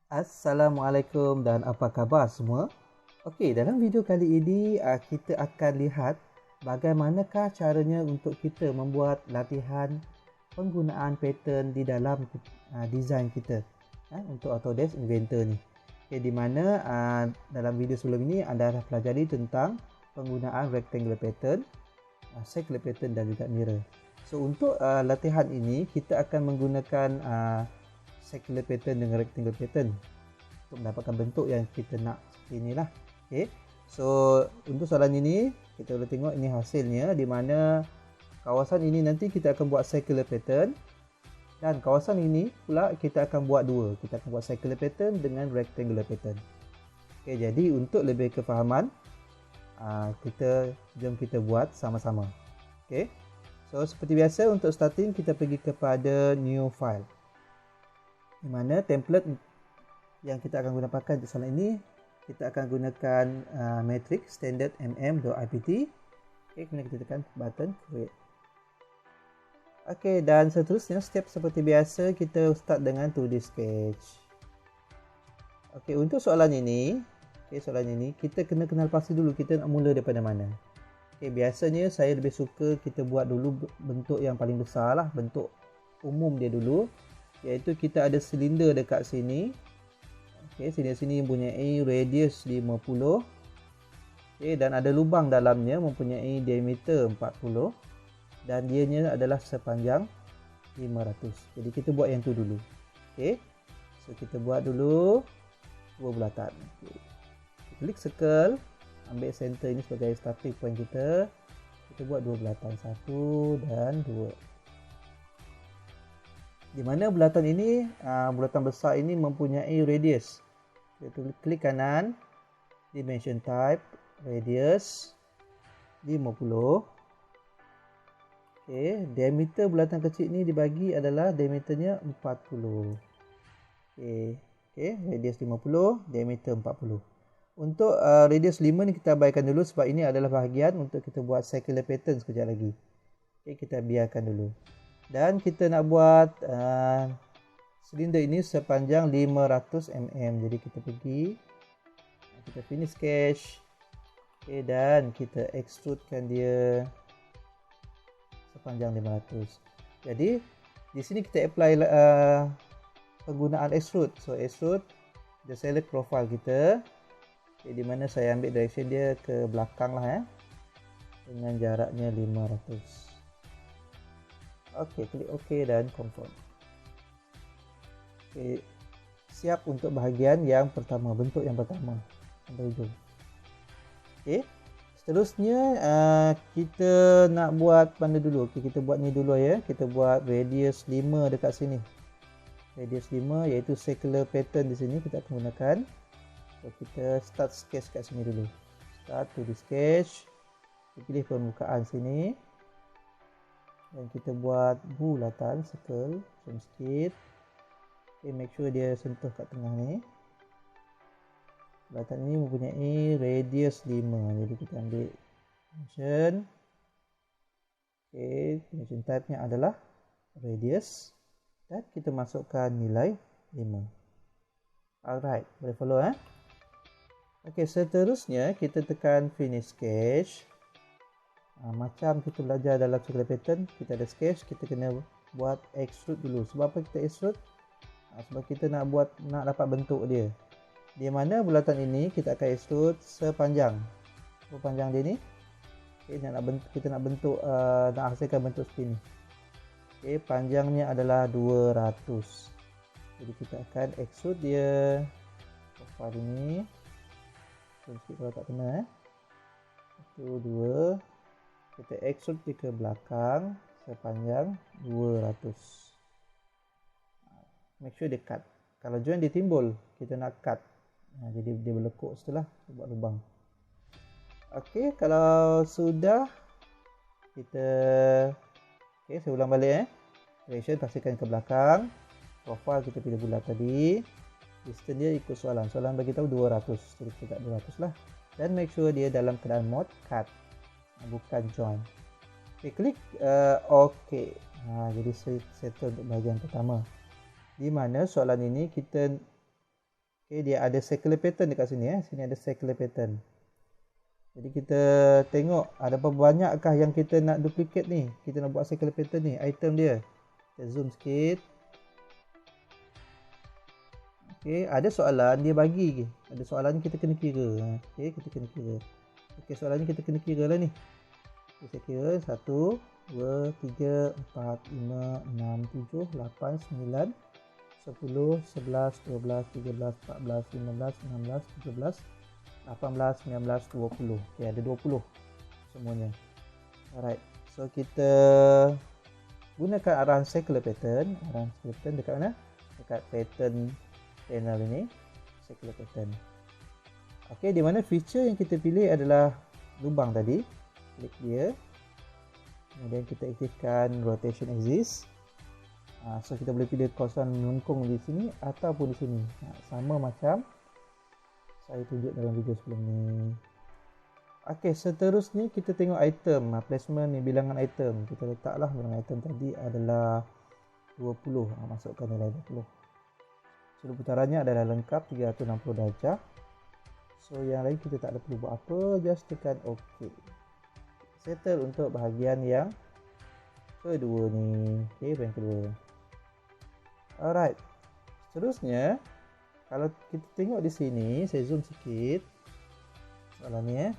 Assalamualaikum dan apa khabar semua? Okey, dalam video kali ini kita akan lihat bagaimanakah caranya untuk kita membuat latihan penggunaan pattern di dalam design kita untuk Autodesk Inventor ni. Okay, di mana dalam video sebelum ini anda dah pelajari tentang penggunaan rectangular pattern, circular pattern dan juga mirror. So untuk latihan ini kita akan menggunakan circular pattern dengan rectangular pattern untuk mendapatkan bentuk yang kita nak seperti inilah. Okey. So untuk soalan ini kita boleh tengok ini hasilnya, di mana kawasan ini nanti kita akan buat circular pattern dan kawasan ini pula kita akan buat dua. Kita akan buat circular pattern dengan rectangular pattern. Okey, jadi untuk lebih kefahaman jom kita buat sama-sama. Okey. So seperti biasa untuk starting kita pergi kepada new file, di mana template yang kita akan guna pakai untuk soalan ini, kita akan gunakan matrix standard mm.ipt. Okay, kemudian kita tekan button create. Okay, dan seterusnya step seperti biasa kita start dengan 2D sketch. Okay, untuk soalan ini kita kena kenal pasti dulu kita nak mula daripada mana. Okay, biasanya saya lebih suka kita buat dulu bentuk yang paling besar lah, bentuk umum dia dulu, iaitu kita ada silinder dekat sini. Okay, sini mempunyai radius 50. Okay, dan ada lubang dalamnya mempunyai diameter 40 dan dianya adalah sepanjang 500. Jadi kita buat yang tu dulu. Okay, so kita buat dulu dua bulatan. Okay. Klik circle, ambil center ini sebagai starting point kita. Kita buat dua bulatan, 1 dan 2. Di mana bulatan ini, bulatan besar ini mempunyai radius. Kita klik kanan, dimension type, radius 50. Okay, diameter bulatan kecil ini dibagi adalah diameternya 40. Okay, radius 50, diameter 40. Untuk radius 5 ni kita abaikan dulu sebab ini adalah bahagian untuk kita buat circular pattern sekejap lagi. Okay, kita biarkan dulu. Dan kita nak buat silinder ini sepanjang 500 mm. Jadi kita pergi, kita finish sketch. Okay, dan kita extrudekan dia sepanjang 500. Jadi di sini kita apply penggunaan extrude. So extrude, kita select profile kita. Okay, di mana saya ambil direction dia ke belakang lah dengan jaraknya 500. Okey, klik OK dan confirm. Okey, siap untuk bahagian yang pertama, bentuk yang pertama sampai hujung. Okey, seterusnya kita nak buat mana dulu? Okey, kita buat ni dulu ya. Kita buat radius 5 dekat sini. Radius 5 iaitu circular pattern di sini kita akan gunakan. So, kita start sketch kat sini dulu. Start to the sketch. Kita pilih permukaan sini. Dan kita buat bulatan, circle, zoom sikit. Okay, make sure dia sentuh kat tengah ni. Bulatan ini mempunyai radius 5. Jadi kita ambil dimension. Okay, dimension type nya adalah radius. Dan kita masukkan nilai 5. Alright, boleh follow Okay, seterusnya kita tekan finish sketch. Macam kita belajar dalam circular pattern, kita ada sketch, kita kena buat extrude dulu. Sebab apa kita extrude? Sebab kita nak dapat bentuk dia. Di mana bulatan ini kita akan extrude sepanjang. Panjang dia ni. Okay, kita nak bentuk, nak hasilkan bentuk seperti ni. Okay, panjangnya adalah 200. Jadi kita akan extrude dia. Profile ini. Sikit kalau tak kena 1, 2. Kita extrude dia ke belakang sepanjang 200. Make sure dia cut. Kalau join dia timbul, kita nak cut. Jadi dia berlekuk setelah buat lubang. Okey, kalau sudah kita saya ulang balik direction pastikan ke belakang. Profile kita pilih bulat tadi. Distance dia ikut soalan. Soalan bagi tahu 200. Jadi kita 200 lah. Dan make sure dia dalam keadaan mode cut, bukan join. Okay, klik OK. Jadi settle untuk bahagian pertama. Di mana soalan ini kita Okay, dia ada circular pattern dekat sini. Sini ada circular pattern. Jadi kita tengok ada berapa banyakkah yang kita nak duplicate ni. Kita nak buat circular pattern ni, item dia. Kita zoom sikit. Okay, ada soalan dia bagi. Ada soalan ni kita kena kira. Okay, kita kena kira. Okay, soalan ni kita kena kira lah ni. Kita kira 1, 2, 3, 4, 5, 6, 7, 8, 9, 10, 11, 12, 13, 14, 15, 16, 17, 18, 19, 20. Okay, ada 20 semuanya. Alright, so kita gunakan arahan circular pattern. Arahan circular pattern dekat mana? Dekat pattern panel ini, circular pattern. Okay, di mana feature yang kita pilih adalah lubang tadi. Klik dia. Kemudian kita aktifkan rotation axis. So kita boleh pilih kawasan melengkung di sini ataupun di sini. Sama macam saya tunjuk dalam video sebelum ni. Okey, seterusnya kita tengok item. Placement ni bilangan item. Kita letaklah bilangan item tadi adalah 20. Masukkan nilai 20. Sudut putarannya adalah lengkap 360 darjah. So yang lain kita tak ada perlu buat apa, just tekan OK. Settle untuk bahagian yang kedua ni. Okey, bahagian kedua. Alright. Seterusnya, kalau kita tengok di sini, saya zoom sikit soalan ni.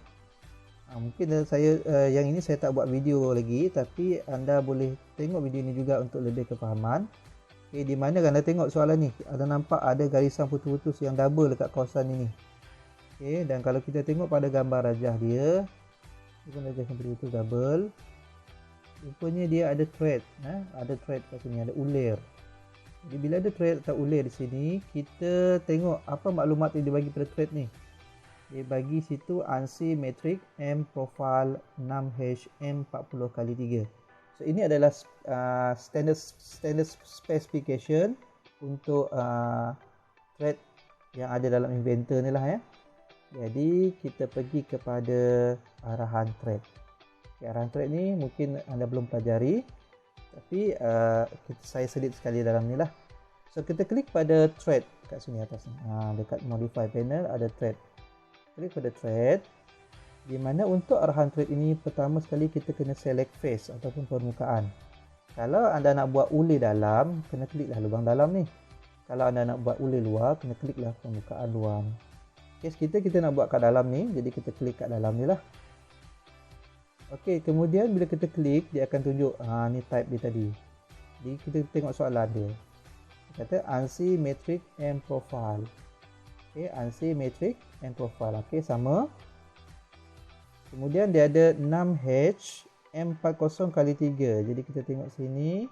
Mungkin saya yang ini saya tak buat video lagi, tapi anda boleh tengok video ini juga untuk lebih kefahaman. Okay, di mana anda tengok soalan ni, ada nampak ada garisan putus-putus yang double dekat kawasan ini. Okay, dan kalau kita tengok pada gambar rajah dia, rajah putus double, rupanya dia ada thread, ada thread kat sini, ada ulir. Jadi bila ada thread atau ulir di sini, kita tengok apa maklumat yang dibagi pada thread ni. Dia bagi situ ANSI matrix M profile 6H M40x3. So ini adalah standard specification untuk thread yang ada dalam inventor ni lah ya. Jadi kita pergi kepada arahan thread. Okay, arahan thread ni mungkin anda belum pelajari, tapi saya selip sekali dalam ni lah. So kita klik pada thread kat sini atas ni. Dekat modify panel ada thread. Klik pada thread, di mana untuk arahan thread ini pertama sekali kita kena select face ataupun permukaan. Kalau anda nak buat ulir dalam, kena kliklah lubang dalam ni. Kalau anda nak buat ulir luar, kena kliklah permukaan luar. Kes kita nak buat kat dalam ni, jadi kita klik kat dalam ni lah. Okey, kemudian bila kita klik, dia akan tunjuk ni type dia tadi. Jadi kita tengok soalan dia. Dia kata ANSI matrix M profile. Okey, ANSI matrix M profile. Okey, sama. Kemudian dia ada 6H M40x3. Jadi kita tengok sini.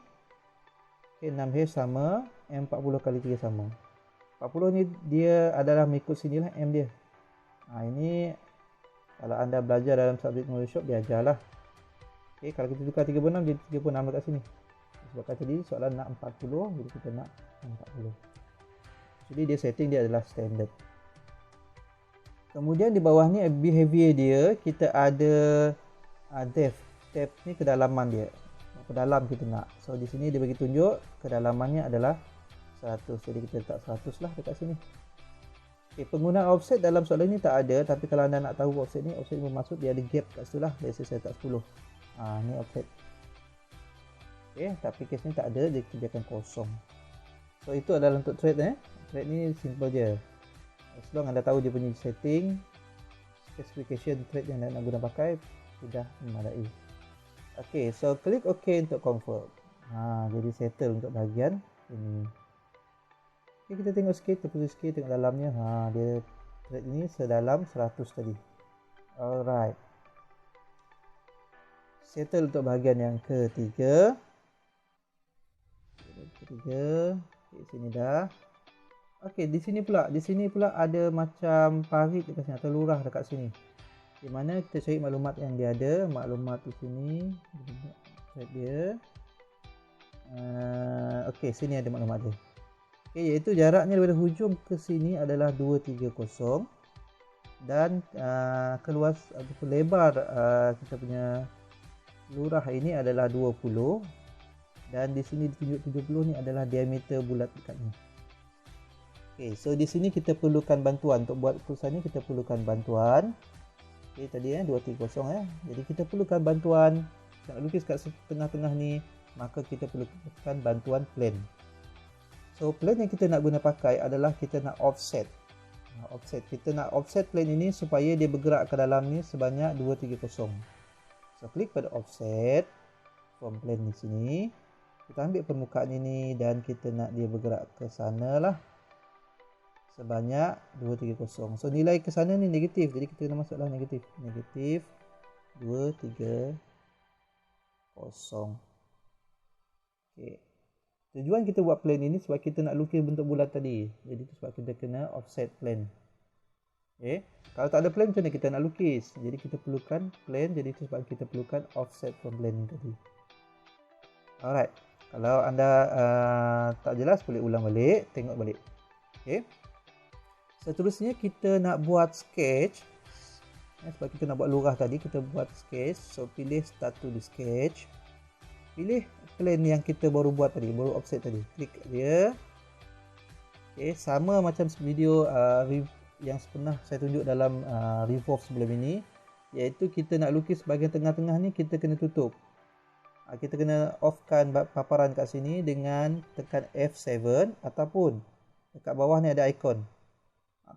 Okey, 6H sama, M40x3 sama. 40 ni dia adalah mengikut sinilah M dia. Ini kalau anda belajar dalam subjek knowledge shop dia ajarlah. Okey, kalau kita tukar 36 jadi 36 dekat sini. Sebabkan tadi soalan nak 40, jadi kita nak 40. Jadi dia setting dia adalah standard. Kemudian di bawah ni behavior dia, kita ada depth. Depth ni kedalaman dia. Berapa dalam kita nak. So di sini dia bagi tunjuk kedalamannya adalah 100. Jadi kita letak 100 lah dekat sini. Okay, penggunaan offset dalam soalan ni tak ada, tapi kalau anda nak tahu offset ni bermaksud dia ada gap kat situ lah. Biasa saya letak 10. Ni offset. Okay, tapi case ni tak ada, dia kerjakan kosong. So itu adalah untuk thread Thread ni simple je. As long anda tahu dia punya setting, specification thread yang anda nak guna pakai, sudah memadai. Okay, so klik OK untuk confirm. Jadi settle untuk bahagian ini. Okay, kita tengok sikit, terputus sikit, tengok dalamnya. Dia thread ini sedalam 100 tadi. Alright. Settle untuk bahagian yang ketiga. Okay, sini dah. Okey, di sini pula ada macam parit dekat sini atau lurah dekat sini. Di mana kita cari maklumat yang dia ada, maklumat di sini. Thread dia. Okey, sini ada maklumat dia. Okey, iaitu jaraknya daripada hujung ke sini adalah 230 dan keluas ataupun lebar kita punya lurah ini adalah 20 dan di sini ditunjuk 70 ni adalah diameter bulat dekat ni. Okay, so di sini kita perlukan bantuan. Untuk buat tulisan ni kita perlukan bantuan. Okay, tadi 230 Jadi kita perlukan bantuan. Kita nak lukis kat tengah-tengah ni, maka kita perlukan bantuan plane. So plane yang kita nak guna pakai adalah kita nak offset. Offset. Kita nak offset plane ini supaya dia bergerak ke dalam ni sebanyak 230. So klik pada offset from plane di sini. Kita ambil permukaan ini dan kita nak dia bergerak ke sana lah. Sebanyak 230. So nilai ke sana ni negatif. Jadi kita kena masuklah negatif. Negatif 230. Okay. Tujuan kita buat plane ini sebab kita nak lukis bentuk bulat tadi. Jadi itu sebab kita kena offset plane. Okay. Kalau tak ada plane macam mana kita nak lukis? Jadi kita perlukan plane. Jadi itu sebab kita perlukan offset from plane ni tadi. Alright. Kalau anda tak jelas boleh ulang balik. Tengok balik. Okay. Seterusnya kita nak buat sketch. Sebab kita nak buat lurah tadi, kita buat sketch. So pilih start to the sketch. Pilih plane yang kita baru buat tadi, baru offset tadi. Klik dia. Okay, sama macam video yang pernah saya tunjuk dalam revolve sebelum ini, iaitu kita nak lukis bahagian tengah-tengah ni kita kena tutup. Kita kena offkan paparan kat sini dengan tekan F7 ataupun dekat bawah ni ada ikon.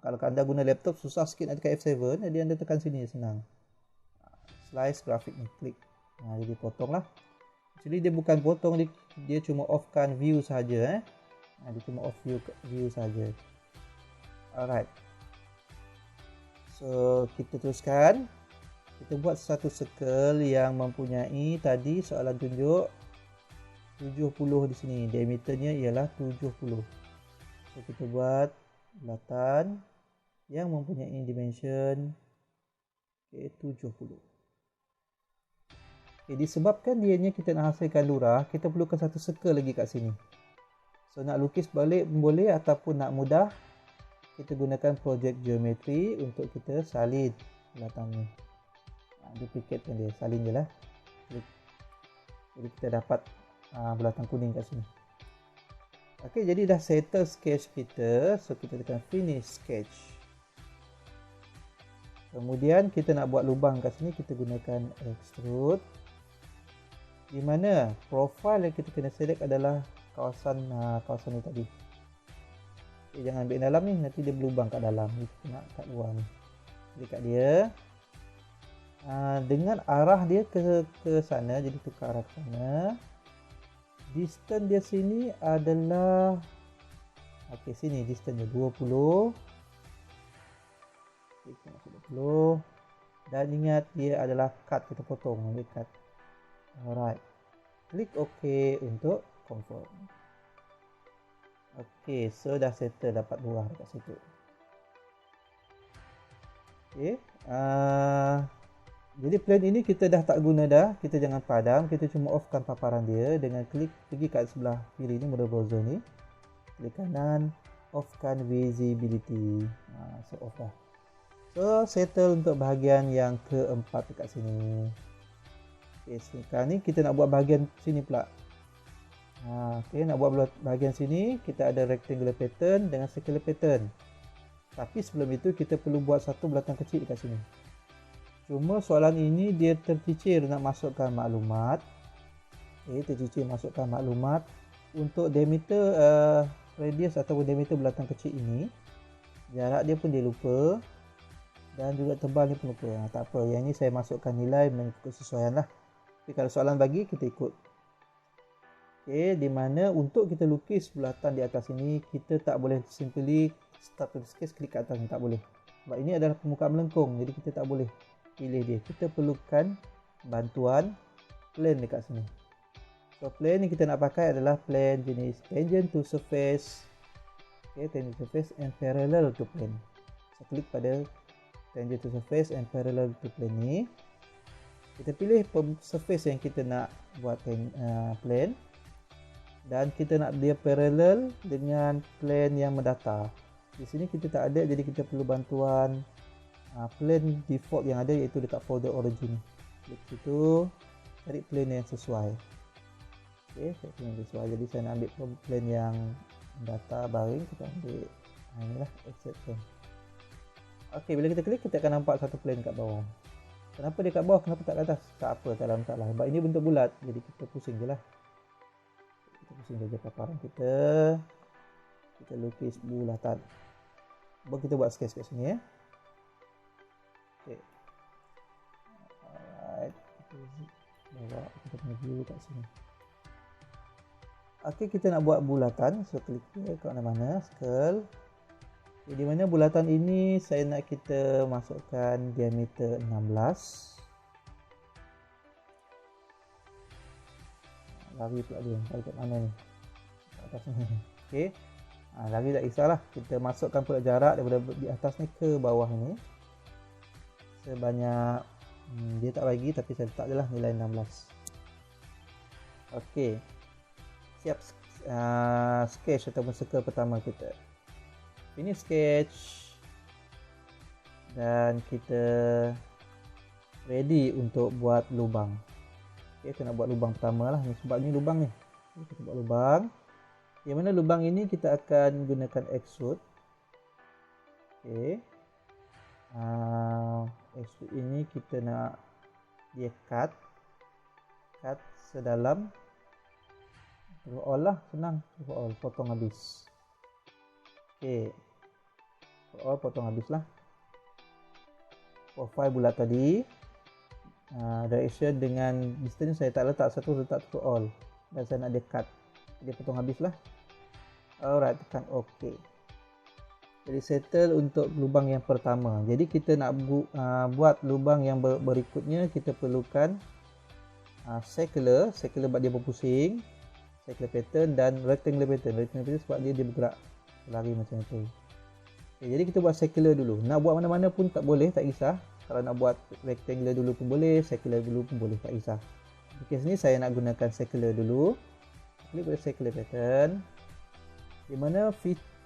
Kalau anda guna laptop susah sikit nak tekan F7, jadi anda tekan sini senang. Slice grafik ni, klik. Jadi potonglah. Actually dia bukan potong, dia cuma offkan view saja. Dia cuma off view saja. Alright. So kita teruskan. Kita buat satu circle yang mempunyai tadi soalan tunjuk 70 di sini. Diameternya ialah 70. So kita buat bulatan yang mempunyai dimension 70. Disebabkan dianya kita nak hasilkan lurah, kita perlukan satu circle lagi kat sini. So nak lukis balik boleh ataupun nak mudah, kita gunakan project geometry untuk kita salin bulatan ni. Duplicate dia, salin je lah. Jadi kita dapat bulatan kuning kat sini. Okey, jadi dah settle sketch kita. So kita tekan finish sketch. Kemudian kita nak buat lubang kat sini, kita gunakan extrude. Di mana profile yang kita kena select adalah kawasan ni tadi. Okay, jangan ambil dalam ni, nanti dia berlubang kat dalam. Kita nak kat luar ni. Klik kat dia. Dengan arah dia ke sana, jadi tukar arah ke sana. Distance dia sini adalah sini distance dia 20. Kita masuk 20. Dan ingat dia adalah cut, kita potong, ambil cut. Alright. Klik OK untuk confirm. Okay, so dah settle, dapat lurah dekat situ. Okay. Jadi plane ini kita dah tak guna dah, kita jangan padam, kita cuma offkan paparan dia dengan klik pergi kat sebelah kiri ni, model browser ni, klik kanan, offkan visibility. So off dah. So settle untuk bahagian yang keempat dekat sini. Okay, sekarang ni kita nak buat bahagian sini pula. Okay, nak buat bahagian sini, kita ada rectangular pattern dengan circular pattern. Tapi sebelum itu kita perlu buat satu bulatan kecil dekat sini. Cuma soalan ini dia tercicir nak masukkan maklumat. Tercicir masukkan maklumat untuk diameter radius ataupun diameter bulatan kecil ini. Jarak dia pun dia lupa. Dan juga tebal ni pun lupa. Tak apa, yang ini saya masukkan nilai mengikut kesesuaian lah. Tapi kalau soalan bagi, kita ikut. Okay, di mana untuk kita lukis bulatan di atas ini, kita tak boleh simply start to sketch, klik kat atas ni, tak boleh. Sebab ini adalah permukaan melengkung, jadi kita tak boleh pilih dia. Kita perlukan bantuan plane dekat sini. So plane yang kita nak pakai adalah plane jenis tangent to surface. Okay, tangent to surface and parallel to plane. So klik pada tangent to surface and parallel to plane ni. Kita pilih surface yang kita nak buat plane. Dan kita nak dia parallel dengan plane yang mendatar. Di sini kita tak ada, jadi kita perlu bantuan plane default yang ada, iaitu dekat folder origin. Klik situ, cari plane yang sesuai. Okay, plane yang sesuai. Jadi saya nak ambil plane yang data baring, kita ambil Inilah exit plane. Okey, bila kita klik kita akan nampak satu plane kat bawah. Kenapa dia kat bawah, kenapa tak kat atas? Tak apa, tak ada masalah. Sebab ini bentuk bulat, jadi kita pusing je lah. Kita pusing saja paparan kita. Kita lukis bulatan. Kita buat sketch kat sini ya. Okey. Alright. Bawa kita punya view kat sini. Okey, kita nak buat bulatan. So klik ke mana-mana, scroll. Okay, di mana bulatan ini saya nak kita masukkan diameter 16. Lari pula dia, lari kat mana ni? Kat atas ni. Okey. Lari tak kisahlah. Kita masukkan pula jarak daripada di atas ni ke bawah ni. Sebanyak dia tak bagi tapi saya letak je lah nilai 16. Okey. Siap sketch ataupun circle pertama kita. Ini sketch dan kita ready untuk buat lubang. Okay, kita nak buat lubang pertama lah ni, sebab ni lubang ni. Okay, kita buat lubang. Yang mana lubang ini kita akan gunakan extrude. Okay. Extrude ini kita nak dia cut sedalam. Terus all lah, senang. Terus all, potong habis. Okey. Potong habislah. Profile bulat tadi. Direction dengan distance saya tak letak satu, letak to all. Dan saya nak dia cut. Dia potong habislah. Alright, tekan OK. Jadi settle untuk lubang yang pertama. Jadi kita nak buat lubang yang berikutnya, kita perlukan circular buat dia berpusing, circular pattern dan rectangular pattern. Rectangular pattern sebab dia bergerak. Lari macam itu. Okay, jadi kita buat circular dulu. Nak buat mana-mana pun tak boleh, tak kisah. Kalau nak buat rectangular dulu pun boleh, circular dulu pun boleh, tak kisah. Okay, sini saya nak gunakan circular dulu. Klik pada circular pattern. Di mana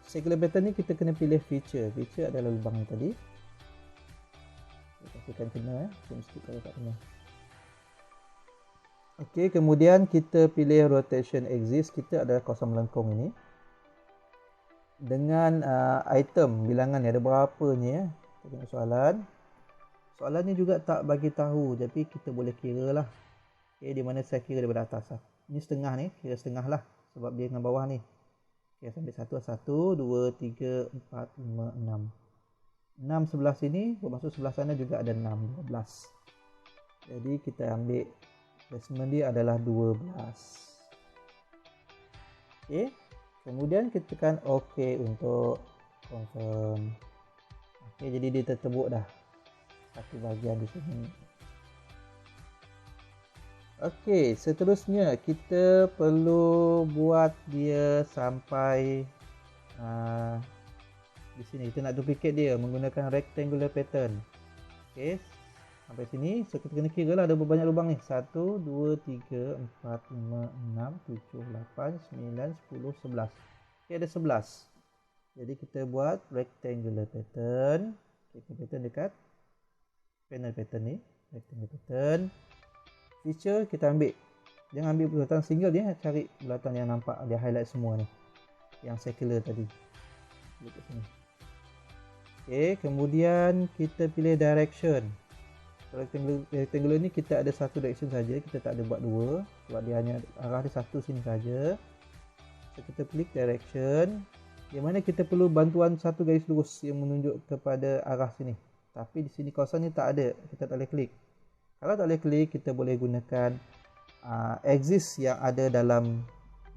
circular pattern ni kita kena pilih feature. Feature adalah lubang ni tadi. Pastikan kena mesti kalau tak kena. Okey, kemudian kita pilih rotation axis. Kita adalah kawasan melengkung ini. Dengan item bilangan ni ada berapa ni ya. Kita tengok soalan. Soalan ni juga tak bagi tahu, tapi kita boleh kira lah. Okay, di mana saya kira daripada atas lah. Ini setengah ni, kira setengah lah sebab dia dengan bawah ni. Okay, sampai 1, 2, 3, 4, 5, 6. 6 sebelah sini, bermaksud sebelah sana juga ada 6, 12. Jadi kita ambil placement dia adalah 12. Okay. Kemudian kita tekan OK untuk confirm. Okey, jadi dia tertebuk dah satu bahagian di sini. Okey, seterusnya kita perlu buat dia sampai di sini. Kita nak duplicate dia menggunakan rectangular pattern. Okey, sampai sini. So kita kena kira lah ada berapa banyak lubang ni. 1, 2, 3, 4, 5, 6, 7, 8, 9, 10, 11. Okay, ada 11. Jadi kita buat rectangular pattern. Okay, pattern dekat panel pattern ni. Rectangular pattern. Feature kita ambil. Jangan ambil bulatan single dia. Cari bulatan yang nampak dia highlight semua ni. Yang circular tadi. Dekat sini. Okay, kemudian kita pilih direction. Rectangular ni kita ada satu direction saja, kita tak ada buat dua sebab dia hanya arah dia satu sini saja. So, kita klik direction, di mana kita perlu bantuan satu garis lurus yang menunjuk kepada arah sini. Tapi di sini kawasan ni tak ada, kita tak boleh klik. Kalau tak boleh klik, kita boleh gunakan axis yang ada dalam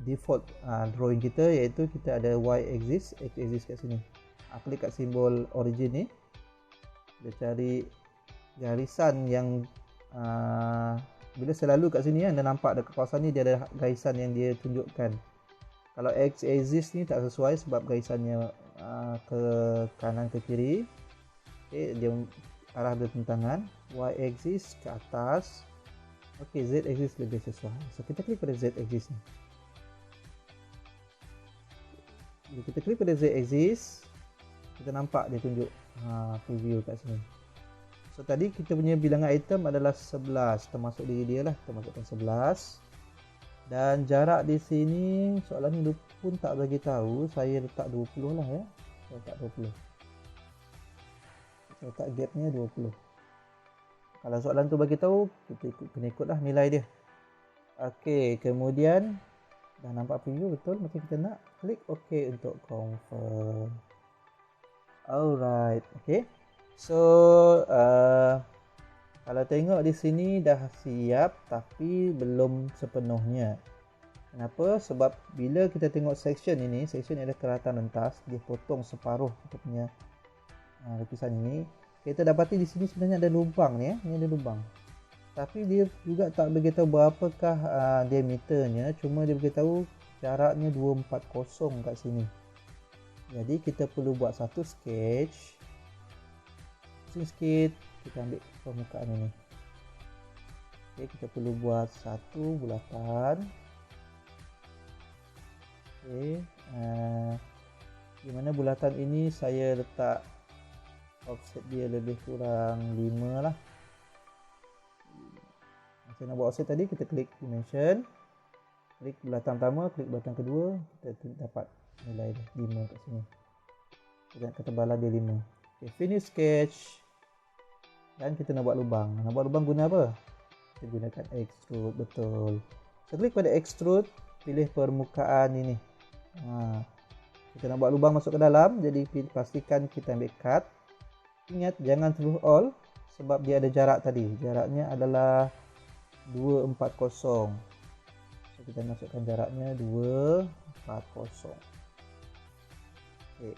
default drawing kita, iaitu kita ada y axis, x axis kat sini. Klik kat simbol origin ni, kita cari garisan yang bila selalu kat sini anda nampak dekat kawasan ni dia ada garisan yang dia tunjukkan. Kalau x axis ni tak sesuai sebab garisannya ke kanan ke kiri. Okey, dia arah bertentangan. Y axis ke atas. Okey, z axis lebih sesuai. So kita klik pada z axis ni. Bila kita klik pada z axis, kita nampak dia tunjuk preview kat sini. So tadi kita punya bilangan item adalah 11, termasuk diri dia lah, kita masukkan 11. Dan jarak di sini soalan ni pun tak bagi tahu, saya letak 20 lah ya. Kita letak 20. Kita letak gapnya 20. Kalau soalan tu bagi tahu, kita kena ikutlah nilai dia. Okey, kemudian dah nampak preview betul macam kita nak, klik OK untuk confirm. Alright, okey. So kalau tengok di sini dah siap tapi belum sepenuhnya. Kenapa? Sebab bila kita tengok section ini, section ada keratan rentas, dia potong separuh kita punya lukisan ini. Kita dapati di sini sebenarnya ada lubang ni, ini ada lubang. Tapi dia juga tak beritahu berapakah diameternya, cuma dia beritahu jaraknya 240 kat sini. Jadi kita perlu buat satu sketch. Pusing sikit, kita ambil permukaan ini. Okey, kita perlu buat satu bulatan. Okey, di mana bulatan ini saya letak offset dia lebih kurang 5 lah. Macam nak buat offset tadi, kita klik dimension, klik bulatan pertama, klik bulatan kedua, kita dapat nilai 5 kat sini. Kita nak ketebalan dia 5. Okay, finish sketch. Dan kita nak buat lubang. Nak buat lubang guna apa? Kita gunakan extrude, betul. So klik pada extrude, pilih permukaan ini. Kita nak buat lubang masuk ke dalam, jadi pastikan kita ambil cut. Ingat jangan terus all sebab dia ada jarak tadi. Jaraknya adalah 240. So kita masukkan jaraknya 240. Okey.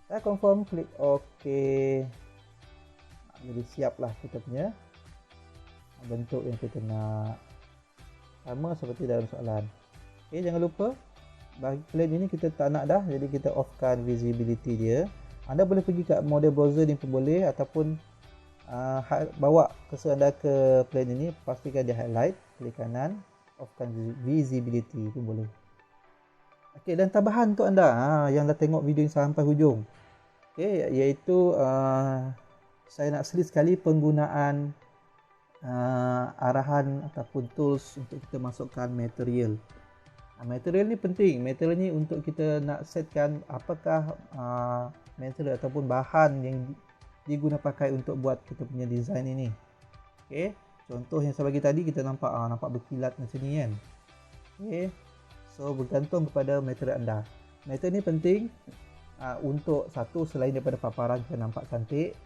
Saya confirm, klik OK. Jadi siaplah kita punya bentuk yang kita nak. Sama seperti dalam soalan. Okey, jangan lupa bagi plane ini kita tak nak dah, jadi kita offkan visibility dia. Anda boleh pergi ke model browser ni pun boleh, ataupun bawa cursor anda ke plane ini, pastikan dia highlight, klik kanan, offkan visibility pun boleh. Okey, dan tambahan untuk anda yang dah tengok video ini sampai hujung, okey, iaitu saya nak selit sekali penggunaan arahan ataupun tools untuk kita masukkan material. Material ni penting. Material ni untuk kita nak setkan apakah material ataupun bahan yang diguna pakai untuk buat kita punya design ini. Okey, contoh yang saya bagi tadi, kita nampak berkilat macam ni kan. Okey, so bergantung kepada material anda. Material ni penting untuk satu, selain daripada paparan kita nampak cantik,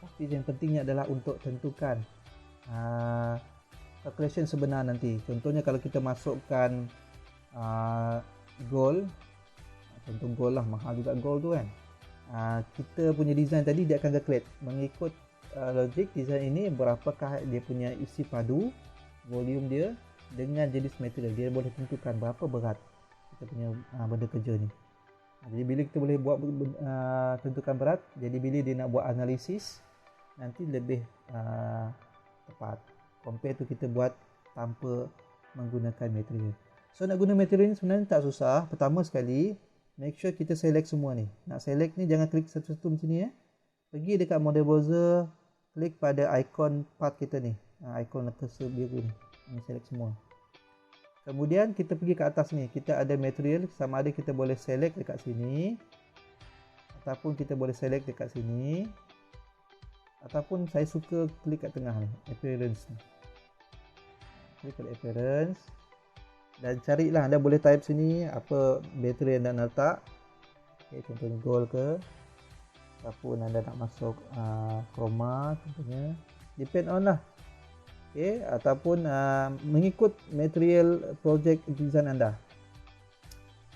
tapi yang pentingnya adalah untuk tentukan calculation sebenar nanti. Contohnya kalau kita masukkan gold, contoh gold lah, mahal juga gold tu kan. Kita punya design tadi dia akan calculate mengikut logik design ini, berapakah dia punya isi padu, volume dia dengan jenis material. Dia boleh tentukan berapa berat kita punya benda kerja ni. Jadi bila kita boleh buat tentukan berat, jadi bila dia nak buat analisis nanti lebih tepat compare tu kita buat tanpa menggunakan material. So nak guna material ni sebenarnya tak susah. Pertama sekali, make sure kita select semua ni. Nak select ni jangan klik satu-satu macam ni. Pergi dekat model browser, klik pada ikon part kita ni, ikon cursor biru ni. Ini select semua. Kemudian kita pergi ke atas ni, kita ada material, sama ada kita boleh select dekat sini ataupun kita boleh select dekat sini, ataupun saya suka klik kat tengah ni, appearance ni. Klik pada appearance dan carilah, anda boleh type sini apa material yang anda nak letak. Okay, contohnya gold ke, ataupun anda nak masuk chroma contohnya, depend on lah. Okay, ataupun mengikut material project design anda.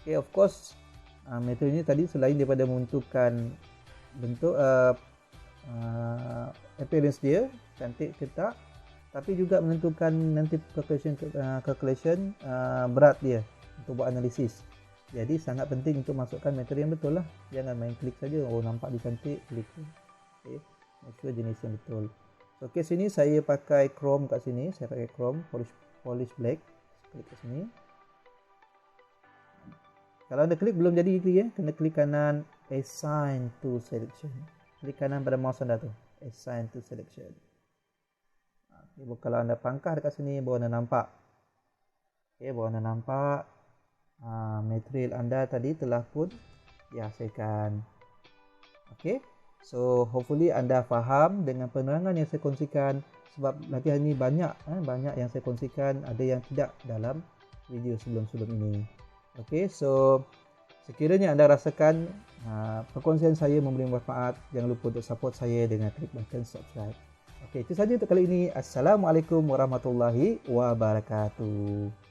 Okay, of course material ini tadi selain daripada menentukan bentuk appearance dia cantik ke tak, tapi juga menentukan nanti calculation berat dia untuk buat analisis. Jadi sangat penting untuk masukkan material yang betul lah. Jangan main klik saja, oh nampak dia cantik, klik. Okay, make sure jenis yang betul. So okay, sini saya pakai chrome kat sini, saya pakai chrome polish black. Klik kat sini. Kalau anda klik belum jadi klik kena klik kanan assign to selection. Klik kanan pada mouse anda tu, assign to selection. Okay, kalau anda pangkah dekat sini baru anda nampak. Okay, baru anda nampak material anda tadi telah pun dihasilkan. Okay, so hopefully anda faham dengan penerangan yang saya kongsikan, sebab latihan ini banyak yang saya kongsikan, ada yang tidak dalam video sebelum-sebelum ini. Okay, so sekiranya anda rasakan perkongsian saya memberi manfaat, jangan lupa untuk support saya dengan klik button subscribe. Okay, itu saja untuk kali ini. Assalamualaikum warahmatullahi wabarakatuh.